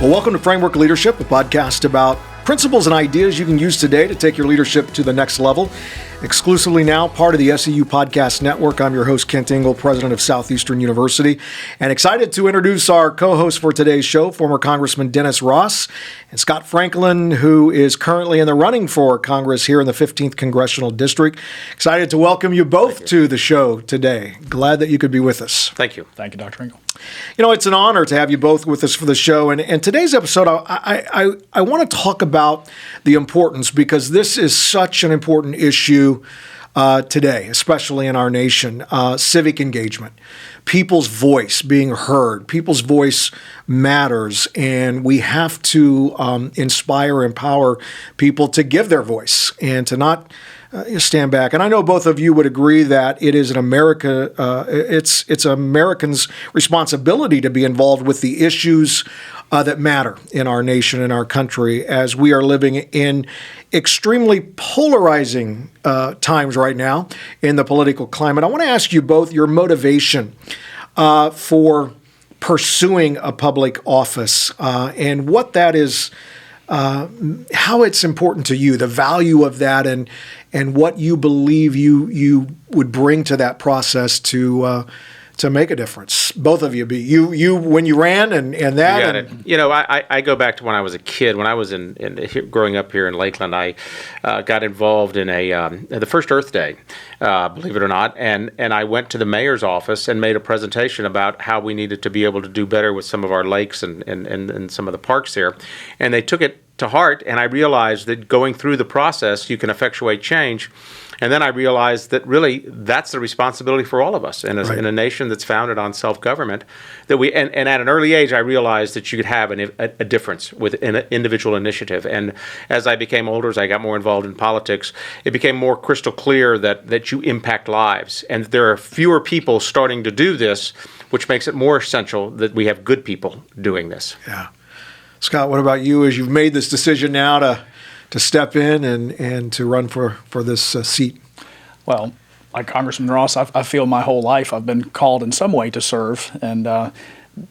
Well, welcome to Framework Leadership, a podcast about principles and ideas you can use today to take your leadership to the next level. Exclusively now, part of the SEU Podcast Network. I'm your host, Kent Ingle, president of Southeastern University, and excited to introduce our co-host for today's show, former Congressman Dennis Ross, and Scott Franklin, who is currently in the running for Congress here in the 15th Congressional District. Excited to welcome you both to the show today. Glad that you could be with us. Thank you. Thank you, Dr. Ingle. You know, it's an honor to have you both with us for the show. And today's episode, I want to talk about the importance, because this is such an important issue today, especially in our nation, civic engagement, people's voice being heard. People's voice matters, and we have to inspire, empower people to give their voice and to not stand back. And I know both of you would agree that it is it's Americans' responsibility to be involved with the issues that matter in our nation and our country, as we are living in extremely polarizing times right now in the political climate. I want to ask you both your motivation for pursuing a public office and what that is, how it's important to you, the value of that, and what you believe you would bring to that process to make a difference. Both of you, you when you ran and that. You got it. You know, I go back to when I was a kid. When I was growing up here in Lakeland, I got involved in the first Earth Day, believe it or not, and I went to the mayor's office and made a presentation about how we needed to be able to do better with some of our lakes and some of the parks here, and they took it to heart, and I realized that going through the process, you can effectuate change. And then I realized that really that's the responsibility for all of us in a nation that's founded on self-government. That and at an early age, I realized that you could have a difference with an individual initiative. And as I became older, as I got more involved in politics, it became more crystal clear that you impact lives. And there are fewer people starting to do this, which makes it more essential that we have good people doing this. Yeah. Scott, what about you as you've made this decision now to step in and to run for this seat? Well, like Congressman Ross, I feel my whole life I've been called in some way to serve. And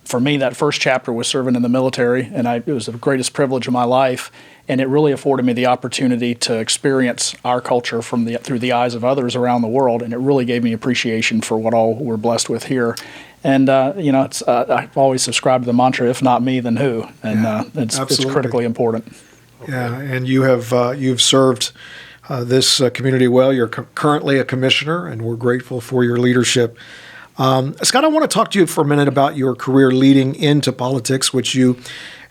for me, that first chapter was serving in the military, and it was the greatest privilege of my life. And it really afforded me the opportunity to experience our culture through the eyes of others around the world. And it really gave me appreciation for what all we're blessed with here. And, I've always subscribed to the mantra, if not me, then who? And it's critically important. Yeah, and you've served this community well. You're currently a commissioner, and we're grateful for your leadership. Scott, I want to talk to you for a minute about your career leading into politics, which you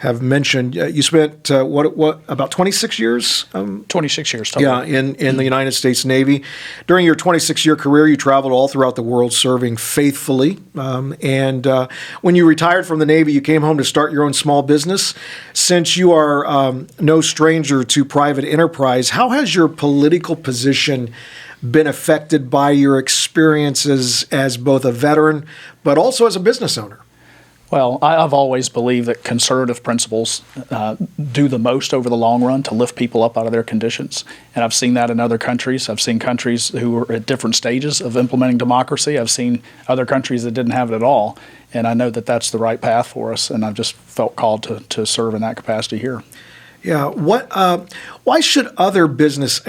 have mentioned. You spent about 26 years? 26 years total. Yeah, in the United States Navy. During your 26-year career, you traveled all throughout the world serving faithfully. And when you retired from the Navy, you came home to start your own small business. Since you are no stranger to private enterprise, how has your political position been affected by your experiences as both a veteran, but also as a business owner? Well, I've always believed that conservative principles do the most over the long run to lift people up out of their conditions. And I've seen that in other countries. I've seen countries who are at different stages of implementing democracy. I've seen other countries that didn't have it at all. And I know that that's the right path for us. And I've just felt called to serve in that capacity here. Yeah. Why should other business,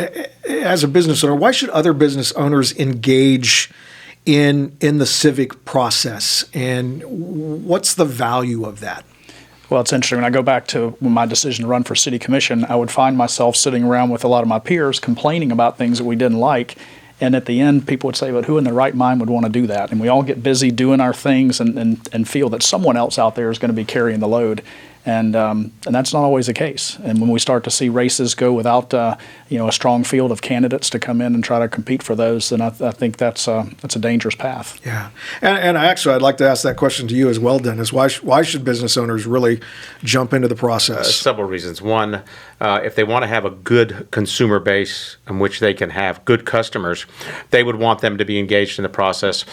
as a business owner, why should other business owners engage in the civic process, and what's the value of that? Well, it's interesting. When I go back to my decision to run for city commission, I would find myself sitting around with a lot of my peers complaining about things that we didn't like. And at the end, people would say, but who in their right mind would want to do that? And we all get busy doing our things and feel that someone else out there is going to be carrying the load. And that's not always the case. And when we start to see races go without a strong field of candidates to come in and try to compete for those, then I think that's a dangerous path. Yeah, and I'd like to ask that question to you as well, Dennis. Why should business owners really jump into the process? Several reasons. One, if they want to have a good consumer base in which they can have good customers, they would want them to be engaged in the process.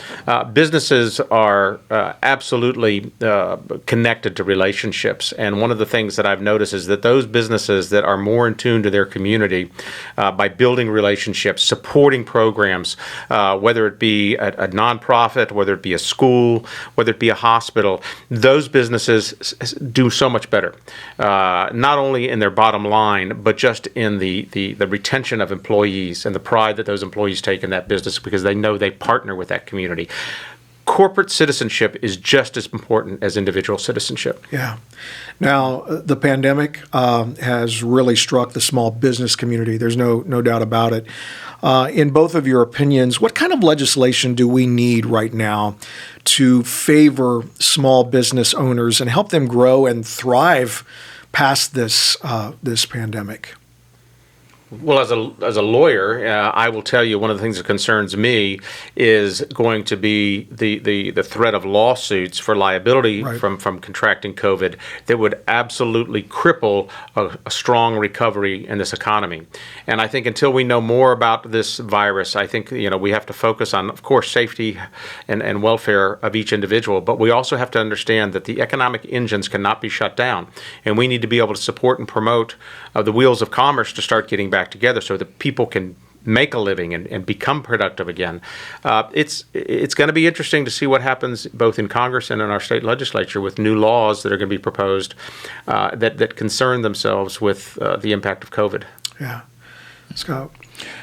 Businesses are absolutely connected to relationships. And one of the things that I've noticed is that those businesses that are more in tune to their community by building relationships, supporting programs, whether it be a nonprofit, whether it be a school, whether it be a hospital, those businesses do so much better, not only in their bottom line, but just in the retention of employees and the pride that those employees take in that business because they know they partner with that community. Corporate citizenship is just as important as individual citizenship. Yeah. Now, the pandemic has really struck the small business community. There's no doubt about it. In both of your opinions, what kind of legislation do we need right now to favor small business owners and help them grow and thrive past this pandemic? Well, as a lawyer, I will tell you one of the things that concerns me is going to be the threat of lawsuits for liability from contracting COVID that would absolutely cripple a strong recovery in this economy. And I think until we know more about this virus, I think we have to focus on, of course, safety and welfare of each individual, but we also have to understand that the economic engines cannot be shut down, and we need to be able to support and promote the wheels of commerce to start getting back together so that people can make a living and become productive again. It's going to be interesting to see what happens both in Congress and in our state legislature with new laws that are going to be proposed that concern themselves with the impact of COVID. Yeah. Scott?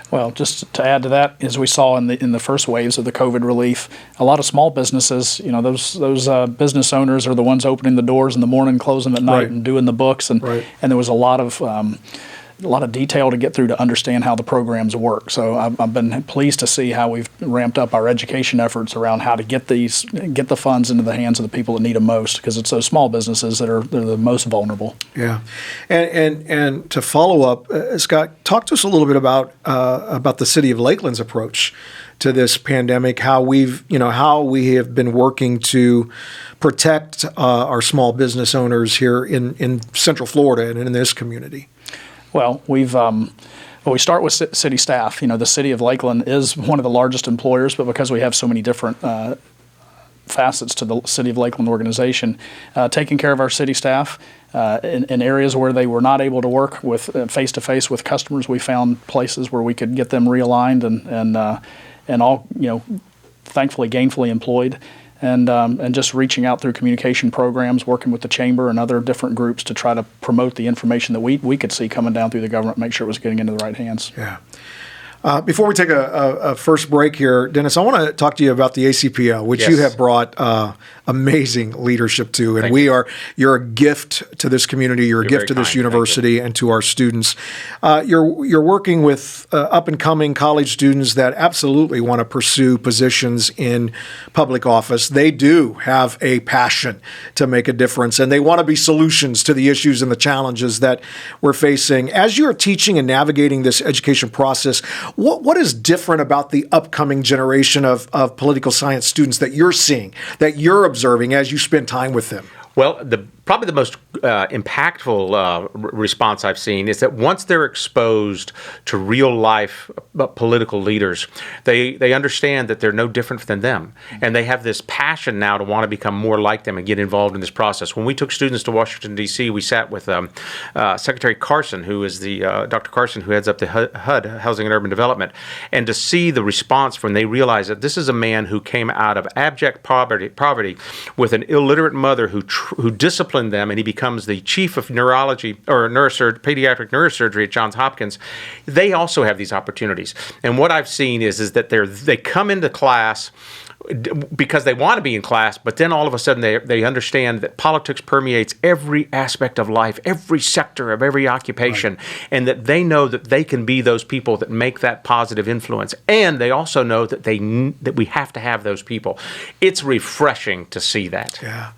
Well, just to add to that, as we saw in the first waves of the COVID relief, a lot of small businesses, those business owners are the ones opening the doors in the morning, closing them at night, and doing the books, and there was a lot of detail to get through to understand how the programs work. So I've been pleased to see how we've ramped up our education efforts around how to get the funds into the hands of the people that need them most, because it's those small businesses they're the most vulnerable. Yeah, and to follow up, Scott, talk to us a little bit about the city of Lakeland's approach to this pandemic, how we have been working to protect our small business owners here in Central Florida and in this community. Well, we start with city staff. The city of Lakeland is one of the largest employers, but because we have so many different facets to the City of Lakeland organization, taking care of our city staff in areas where they were not able to work with face-to-face with customers, we found places where we could get them realigned and all, thankfully gainfully employed. And just reaching out through communication programs, working with the chamber and other different groups to try to promote the information that we could see coming down through the government, make sure it was getting into the right hands. Yeah. Before we take a first break here, Dennis, I want to talk to you about the ACPL, which you have brought amazing leadership to, and you're a gift to this community. You're a gift to this university and to our students. You're working with up and coming college students that absolutely want to pursue positions in public office. They do have a passion to make a difference, and they want to be solutions to the issues and the challenges that we're facing. As you're teaching and navigating this education process, what is different about the upcoming generation of political science students that you're seeing, that you're observing as you spend time with them? Well, probably the most impactful response I've seen is that once they're exposed to real life political leaders, they understand that they're no different than them, and they have this passion now to want to become more like them and get involved in this process. When we took students to Washington, D.C., we sat with Secretary Carson, who is Dr. Carson, who heads up the HUD, Housing and Urban Development, and to see the response when they realized that this is a man who came out of abject poverty with an illiterate mother who disciplined them, and he becomes the chief of neurology or pediatric neurosurgery at Johns Hopkins. They also have these opportunities, and what I've seen is that they come into class because they want to be in class, but then all of a sudden they understand that politics permeates every aspect of life, every sector of every occupation, and that they know that they can be those people that make that positive influence. And they also know that that we have to have those people. It's refreshing to see that. Yeah,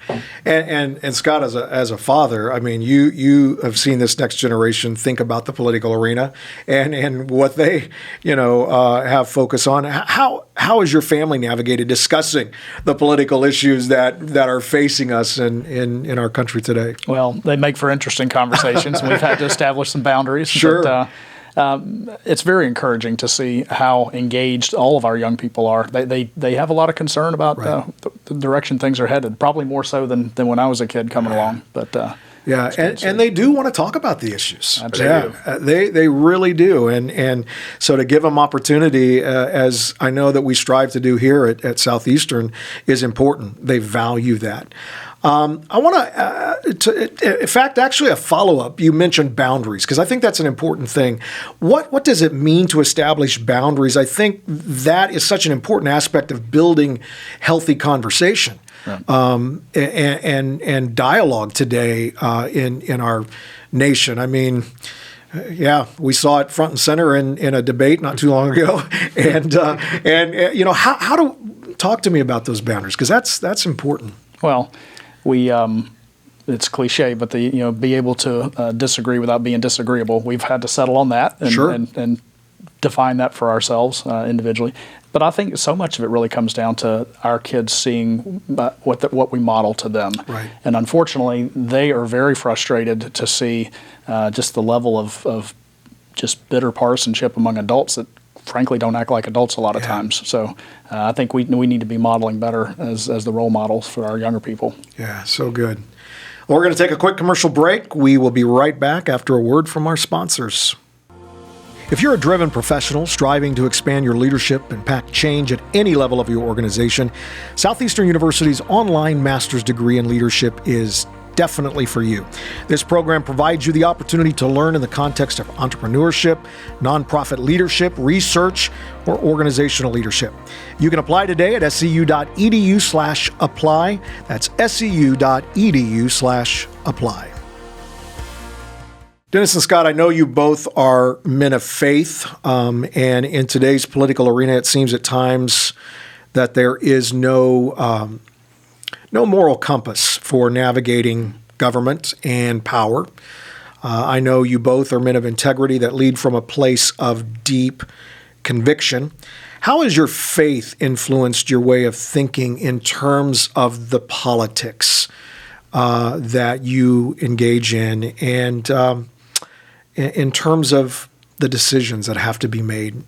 and Scott, as a father, I mean, you have seen this next generation think about the political arena and what they have focus on. How has your family navigated discussing the political issues that are facing us in our country today? Well, they make for interesting conversations, and we've had to establish some boundaries. Sure. But, it's very encouraging to see how engaged all of our young people are. They have a lot of concern about the direction things are headed, probably more so than when I was a kid coming along. But Yeah, and they do want to talk about the issues. Absolutely. Yeah, they really do, and so to give them opportunity, as I know that we strive to do here at Southeastern, is important. They value that. I want to, in fact, actually a follow-up. You mentioned boundaries, because I think that's an important thing. What does it mean to establish boundaries? I think that is such an important aspect of building healthy conversation. Right. And dialogue today in our nation. I mean, yeah, we saw it front and center in a debate not too long ago. And how to talk to me about those boundaries, because that's important. Well, we it's cliche, but be able to disagree without being disagreeable. We've had to settle on that and define that for ourselves individually. But I think so much of it really comes down to our kids seeing what we model to them. Right. And unfortunately, they are very frustrated to see just the level of just bitter partisanship among adults that frankly don't act like adults a lot of times. So I think we need to be modeling better as the role models for our younger people. Yeah, so good. Well, we're going to take a quick commercial break. We will be right back after a word from our sponsors. If you're a driven professional striving to expand your leadership and impact change at any level of your organization, Southeastern University's online master's degree in leadership is definitely for you. This program provides you the opportunity to learn in the context of entrepreneurship, nonprofit leadership, research, or organizational leadership. You can apply today at scU.edu/apply. That's scU.edu/apply. Dennis and Scott, I know you both are men of faith, and in today's political arena, it seems at times that there is no moral compass for navigating government and power. I know you both are men of integrity that lead from a place of deep conviction. How has your faith influenced your way of thinking in terms of the politics that you engage in, and in terms of the decisions that have to be made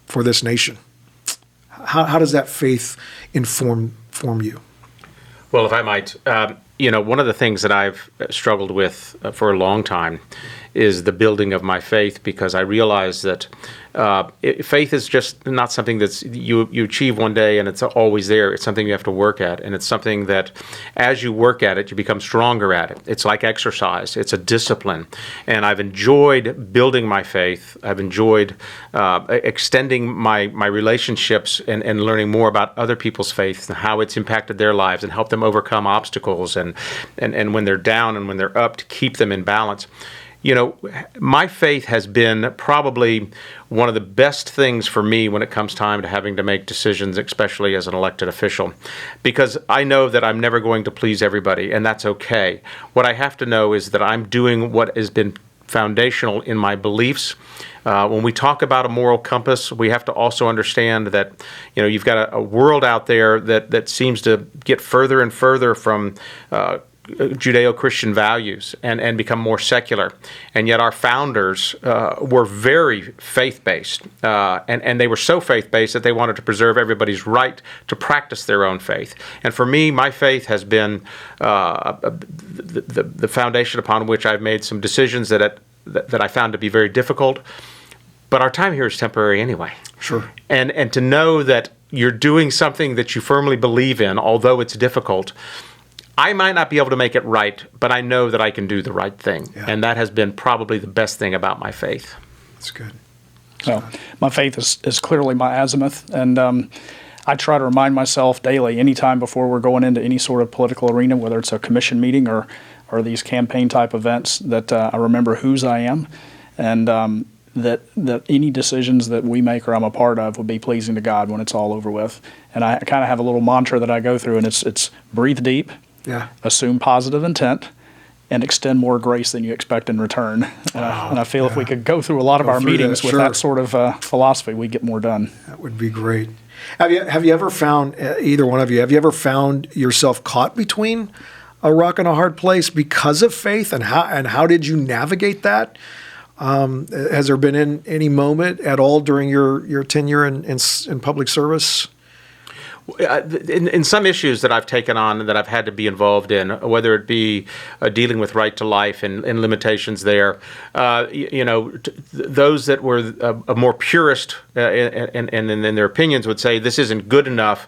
for this nation? How does that faith inform you? Well, if I might, one of the things that I've struggled with for a long time is the building of my faith, because I realize that faith is just not something that's you achieve one day and it's always there. It's something you have to work at, and it's something that as you work at it, you become stronger at it. It's like exercise. It's a discipline, and I've enjoyed building my faith. I've enjoyed extending my relationships and learning more about other people's faith and how it's impacted their lives and help them overcome obstacles and when they're down and when they're up, to keep them in balance. My faith has been probably one of the best things for me when it comes time to having to make decisions, especially as an elected official, because I know that I'm never going to please everybody, and that's okay. What I have to know is that I'm doing what has been foundational in my beliefs. When we talk about a moral compass, we have to also understand that, you've got a world out there that seems to get further and further from Judeo-Christian values and become more secular. And yet our founders were very faith-based. And they were so faith-based that they wanted to preserve everybody's right to practice their own faith. And for me, my faith has been the foundation upon which I've made some decisions that I found to be very difficult. But our time here is temporary anyway. Sure. And to know that you're doing something that you firmly believe in, although it's difficult, I might not be able to make it right, but I know that I can do the right thing. Yeah. And that has been probably the best thing about my faith. That's good. So my faith is clearly my azimuth, and I try to remind myself daily, anytime before we're going into any sort of political arena, whether it's a commission meeting or these campaign type events, that I remember whose I am, and that any decisions that we make or I'm a part of will be pleasing to God when it's all over with. And I kind of have a little mantra that I go through, and it's breathe deep. Yeah. Assume positive intent, and extend more grace than you expect in return. And I feel if we could go through a lot of our meetings with that sort of philosophy, we'd get more done. That would be great. Have you ever found, either one of you, have you ever found yourself caught between a rock and a hard place because of faith, and how did you navigate that? Has there been any moment at all during your tenure in public service? In some issues that I've taken on and that I've had to be involved in, whether it be dealing with right to life and limitations there, those that were a more purist and in their opinions would say this isn't good enough,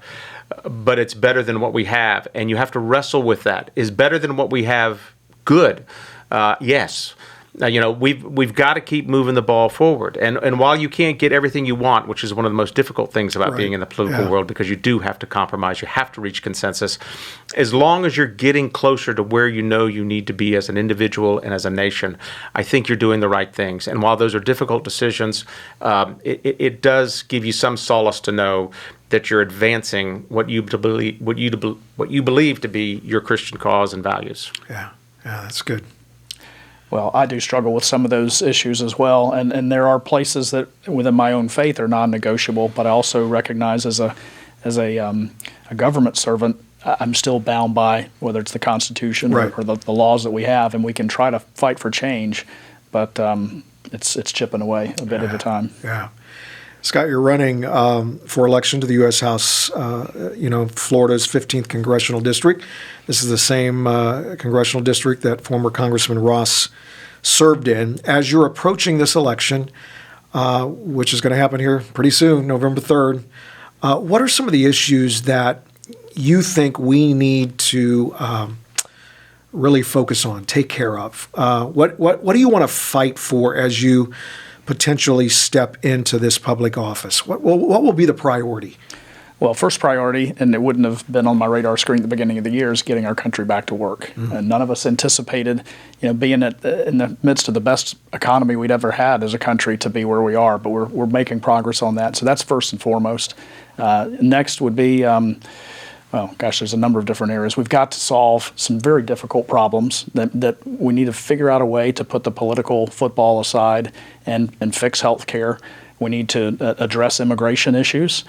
but it's better than what we have. And you have to wrestle with that. Is better than what we have good? Yes. We've got to keep moving the ball forward. And while you can't get everything you want, which is one of the most difficult things about being in the political world, because you do have to compromise, you have to reach consensus, as long as you're getting closer to where you know you need to be as an individual and as a nation, I think you're doing the right things. And while those are difficult decisions, it does give you some solace to know that you're advancing what you believe to be your Christian cause and values. Yeah, that's good. Well, I do struggle with some of those issues as well, and there are places that within my own faith are non-negotiable. But I also recognize as a government servant, I'm still bound by whether it's the Constitution or the laws that we have, and we can try to fight for change, but it's chipping away a bit at a time. Yeah. Scott, you're running for election to the U.S. House, Florida's 15th Congressional District. This is the same congressional district that former Congressman Ross served in. As you're approaching this election, which is going to happen here pretty soon, November 3rd, what are some of the issues that you think we need to really focus on, take care of? What do you want to fight for as you potentially step into this public office? What will be the priority? Well, first priority, and it wouldn't have been on my radar screen at the beginning of the year, is getting our country back to work. And none of us anticipated, being in the midst of the best economy we'd ever had as a country to be where we are. But we're making progress on that. So that's first and foremost. Next would be, there's a number of different areas. We've got to solve some very difficult problems that we need to figure out a way to put the political football aside and fix health care. We need to address immigration issues.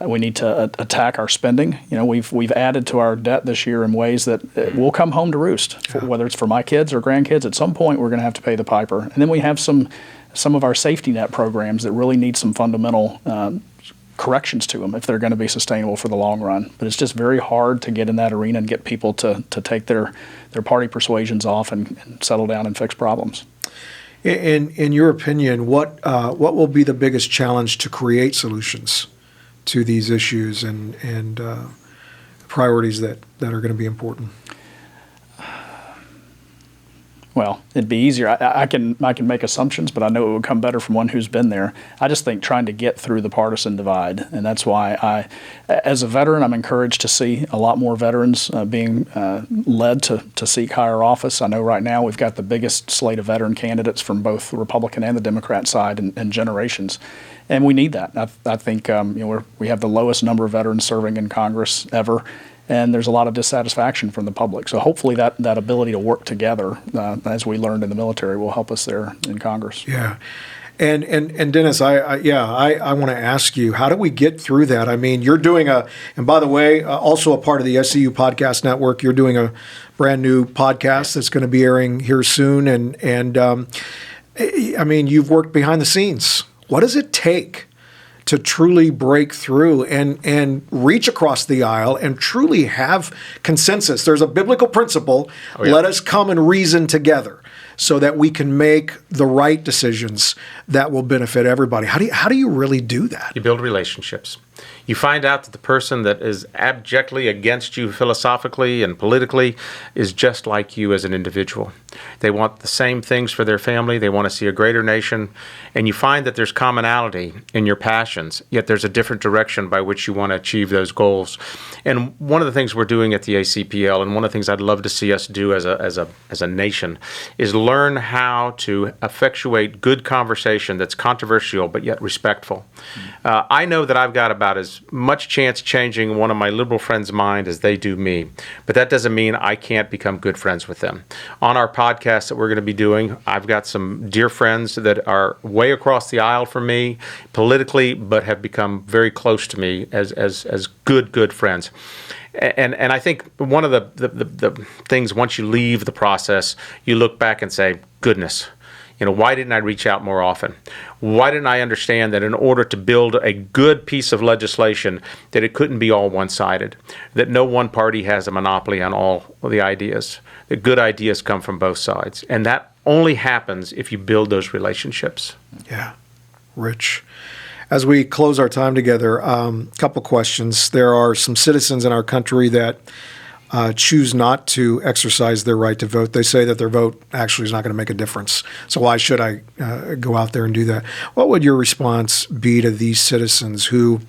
We need to attack our spending. We've added to our debt this year in ways that will come home to roost. Whether it's for my kids or grandkids, at some point we're going to have to pay the piper. And then we have some of our safety net programs that really need some fundamental corrections to them if they're going to be sustainable for the long run. But it's just very hard to get in that arena and get people to take their party persuasions off and settle down and fix problems. In your opinion, what will be the biggest challenge to create solutions to these issues and priorities that are going to be important? Well, it'd be easier. I can make assumptions, but I know it would come better from one who's been there. I just think trying to get through the partisan divide, and that's why as a veteran, I'm encouraged to see a lot more veterans being led to seek higher office. I know right now we've got the biggest slate of veteran candidates from both the Republican and the Democrat side in generations, and we need that. I think we have the lowest number of veterans serving in Congress ever. And there's a lot of dissatisfaction from the public. So hopefully that ability to work together, as we learned in the military, will help us there in Congress. Yeah. And Dennis, I want to ask you, how do we get through that? I mean, you're doing and by the way, also a part of the SCU Podcast Network, you're doing a brand new podcast that's going to be airing here soon. And I mean, you've worked behind the scenes. What does it take to truly break through and reach across the aisle and truly have consensus? There's a biblical principle. Let us come and reason together so that we can make the right decisions that will benefit everybody. How do you really do that? You build relationships. You find out that the person that is abjectly against you philosophically and politically is just like you as an individual. They want the same things for their family. They want to see a greater nation. And you find that there's commonality in your passions, yet there's a different direction by which you want to achieve those goals. And one of the things we're doing at the ACPL, and one of the things I'd love to see us do as a nation, is learn how to effectuate good conversation that's controversial but yet respectful. I know that I've got about as much chance changing one of my liberal friends' mind as they do me, but that doesn't mean I can't become good friends with them. On our podcast that we're going to be doing, I've got some dear friends that are way across the aisle from me politically, but have become very close to me as good friends. And I think one of the things, once you leave the process, you look back and say, goodness, Why didn't I reach out more often? Why didn't I understand that in order to build a good piece of legislation, that it couldn't be all one-sided, that no one party has a monopoly on all of the ideas, that good ideas come from both sides. And that only happens if you build those relationships. Yeah. Rich. As we close our time together, a couple questions. There are some citizens in our country that choose not to exercise their right to vote. They say that their vote actually is not going to make a difference. So why should I go out there and do that? What would your response be to these citizens who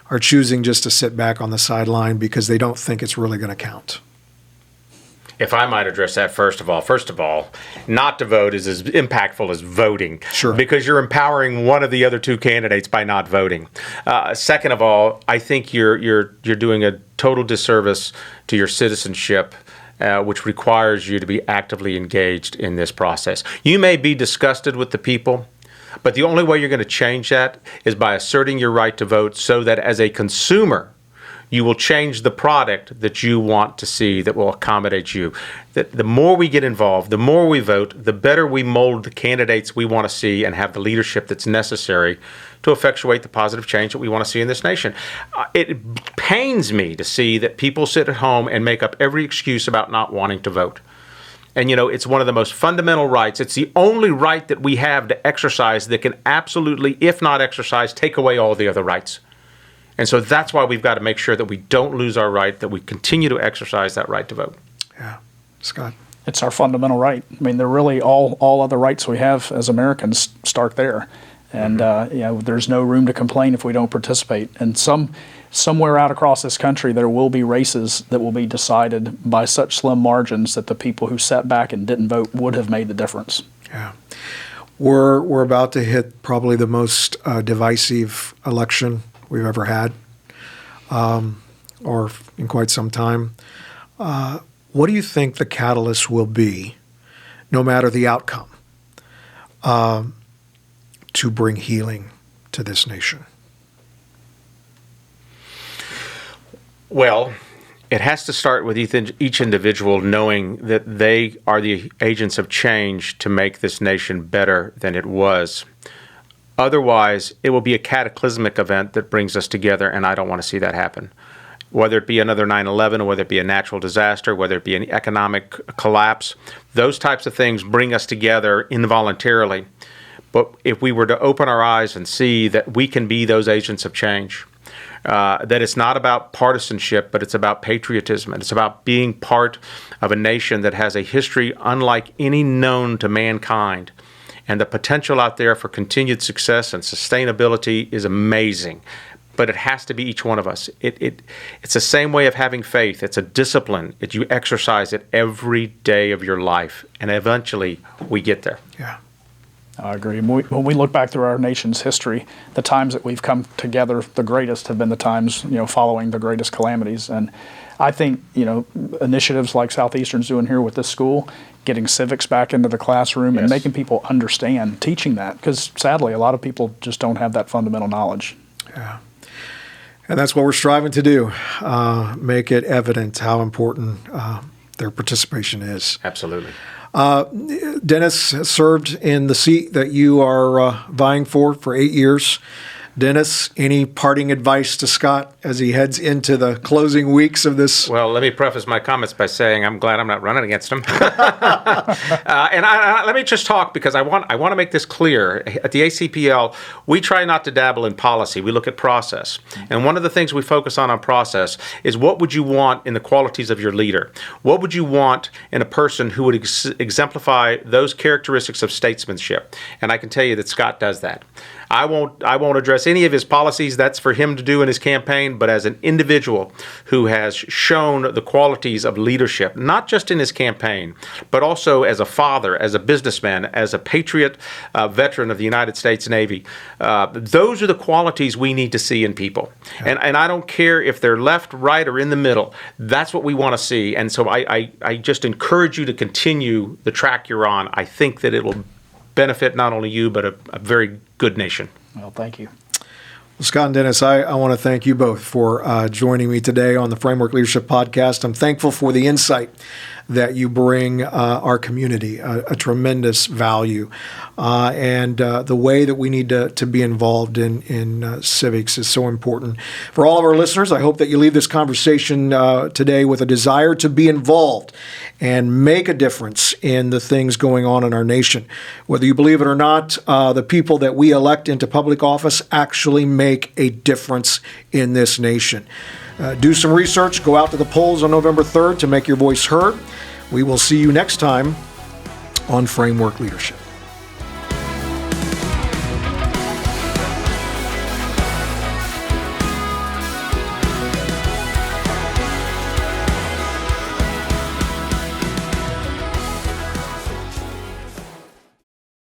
are choosing just to sit back on the sideline because they don't think it's really going to count? If I might address that first of all, not to vote is as impactful as voting. Sure. Because you're empowering one of the other two candidates by not voting. Second of all, I think you're doing a total disservice to your citizenship, which requires you to be actively engaged in this process. You may be disgusted with the people, but the only way you're going to change that is by asserting your right to vote, so that as a consumer, you will change the product that you want to see that will accommodate you. That the more we get involved, the more we vote, the better we mold the candidates we want to see and have the leadership that's necessary to effectuate the positive change that we want to see in this nation. It pains me to see that people sit at home and make up every excuse about not wanting to vote. And, it's one of the most fundamental rights. It's the only right that we have to exercise that can absolutely, if not exercise, take away all the other rights. And so that's why we've got to make sure that we don't lose our right, that we continue to exercise that right to vote. Yeah. Scott? It's our fundamental right. I mean, they're really all other rights we have as Americans start there. And, there's no room to complain if we don't participate. And somewhere out across this country, there will be races that will be decided by such slim margins that the people who sat back and didn't vote would have made the difference. Yeah. We're about to hit probably the most divisive election we've ever had, or in quite some time. What do you think the catalyst will be, no matter the outcome, to bring healing to this nation? Well, it has to start with each individual knowing that they are the agents of change to make this nation better than it was. Otherwise, it will be a cataclysmic event that brings us together, and I don't want to see that happen. Whether it be another 9/11, or whether it be a natural disaster, whether it be an economic collapse, those types of things bring us together involuntarily. But if we were to open our eyes and see that we can be those agents of change, that it's not about partisanship, but it's about patriotism, and it's about being part of a nation that has a history unlike any known to mankind. And the potential out there for continued success and sustainability is amazing. But it has to be each one of us. It's the same way of having faith. It's a discipline. You exercise it every day of your life. And eventually, we get there. Yeah. I agree. When we look back through our nation's history, the times that we've come together, the greatest have been the times, following the greatest calamities. And I think, initiatives like Southeastern's doing here with this school, getting civics back into the classroom and making people understand, teaching that, because sadly, a lot of people just don't have that fundamental knowledge. Yeah. And that's what we're striving to do, make it evident how important their participation is. Absolutely. Dennis has served in the seat that you are vying for 8 years. Dennis, any parting advice to Scott as he heads into the closing weeks of this? Well, let me preface my comments by saying I'm glad I'm not running against him. And let me just talk, because I want to make this clear. At the ACPL, we try not to dabble in policy. We look at process. And one of the things we focus on process is, what would you want in the qualities of your leader? What would you want in a person who would exemplify those characteristics of statesmanship? And I can tell you that Scott does that. I won't address any of his policies. That's for him to do in his campaign. But as an individual who has shown the qualities of leadership, not just in his campaign, but also as a father, as a businessman, as a patriot veteran of the United States Navy, those are the qualities we need to see in people. Yeah. And I don't care if they're left, right, or in the middle. That's what we want to see. And so I just encourage you to continue the track you're on. I think that it will benefit not only you, but a very good nation. Well, thank you. Well, Scott and Dennis, I want to thank you both for joining me today on the Framework Leadership Podcast. I'm thankful for the insight that you bring our community a tremendous value. And the way that we need to be involved in civics is so important. For all of our listeners, I hope that you leave this conversation today with a desire to be involved and make a difference in the things going on in our nation. Whether you believe it or not, the people that we elect into public office actually make a difference in this nation. Do some research. Go out to the polls on November 3rd to make your voice heard. We will see you next time on Framework Leadership.